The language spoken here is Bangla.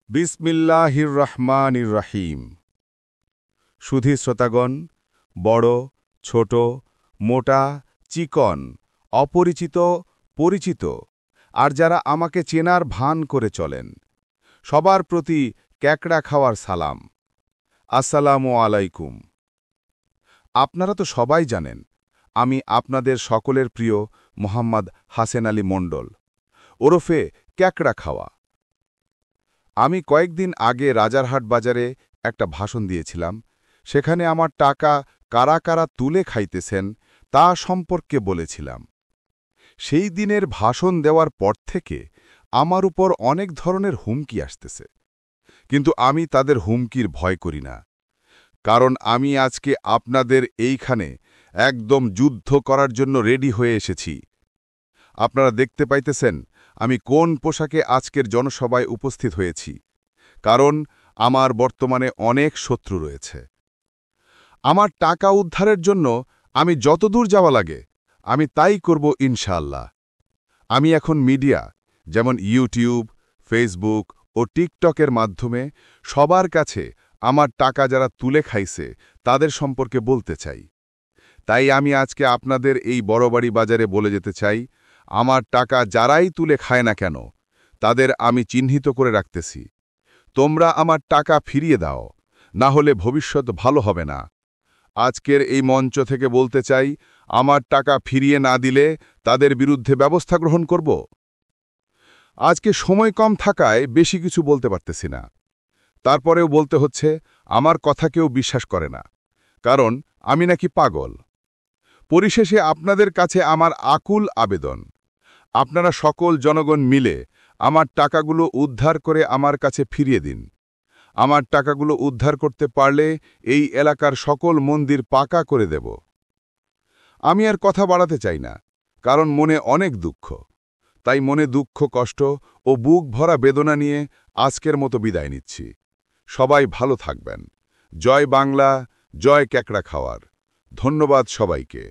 বিসমিল্লাহির রহমানির রহিম। সুধী শ্রোতাগণ, বড় ছোট মোটা চিকন, অপরিচিত পরিচিত আর যারা আমাকে চেনার ভান করে চলেন, সবার প্রতি ক্যাকড়া খাওয়ার সালাম। আসসালামু আলাইকুম। আপনারা তো সবাই জানেন আমি আপনাদের সকলের প্রিয় মোহাম্মদ হাসেন আলী মণ্ডল, ওরফে ক্যাকড়া খাওয়া। আমি কয়েকদিন আগে রাজারহাট বাজারে একটা ভাষণ দিয়েছিলাম। সেখানে আমার টাকা কারা কারা তুলে খাইতেছেন তা সম্পর্কে বলেছিলাম। সেই দিনের ভাষণ দেওয়ার পর থেকে আমার উপর অনেক ধরনের হুমকি আসতেছে, কিন্তু আমি তাদের হুমকির ভয় করি না, কারণ আমি আজকে আপনাদের এইখানে একদম যুদ্ধ করার জন্য রেডি হয়ে এসেছি। আপনারা দেখতে পাইতেছেন আমি কোন পোশাকে আজকের জনসভায় উপস্থিত হয়েছি, কারণ আমার বর্তমানে অনেক শত্রু রয়েছে। আমার টাকা উদ্ধারের জন্য আমি যতদূর যাওয়া লাগে আমি তাই করব ইনশাআল্লাহ। আমি এখন মিডিয়া যেমন ইউটিউব, ফেসবুক ও টিকটকের মাধ্যমে সবার কাছে আমার টাকা যারা তুলে খাইছে তাদের সম্পর্কে বলতে চাই। তাই আমি আজকে আপনাদের এই বড়বাড়ি বাজারে বলে যেতে চাই, আমার টাকা যারাই তুলে খায় না কেন তাদের আমি চিহ্নিত করে রাখতেছি। তোমরা আমার টাকা ফিরিয়ে দাও, না হলে ভবিষ্যৎ ভালো হবে না। আজকের এই মঞ্চ থেকে বলতে চাই, আমার টাকা ফিরিয়ে না দিলে তাদের বিরুদ্ধে ব্যবস্থা গ্রহণ করব। আজকে সময় কম থাকায় বেশি কিছু বলতে পারতেছি না, তারপরেও বলতে হচ্ছে। আমার কথা কেউ বিশ্বাস করে না, কারণ আমি নাকি পাগল। পরিশেষে আপনাদের কাছে আমার আকুল আবেদন, আপনারা সকল জনগণ মিলে আমার টাকাগুলো উদ্ধার করে আমার কাছে ফিরিয়ে দিন। আমার টাকাগুলো উদ্ধার করতে পারলে এই এলাকার সকল মন্দির পাকা করে দেব। আমি আর কথা বাড়াতে চাই না, কারণ মনে অনেক দুঃখ। তাই মনে দুঃখ, কষ্ট ও বুক ভরা বেদনা নিয়ে আজকের মতো বিদায় নিচ্ছি। সবাই ভালো থাকবেন। জয় বাংলা, জয় ক্যাকড়া খাওয়ার। ধন্যবাদ সবাইকে।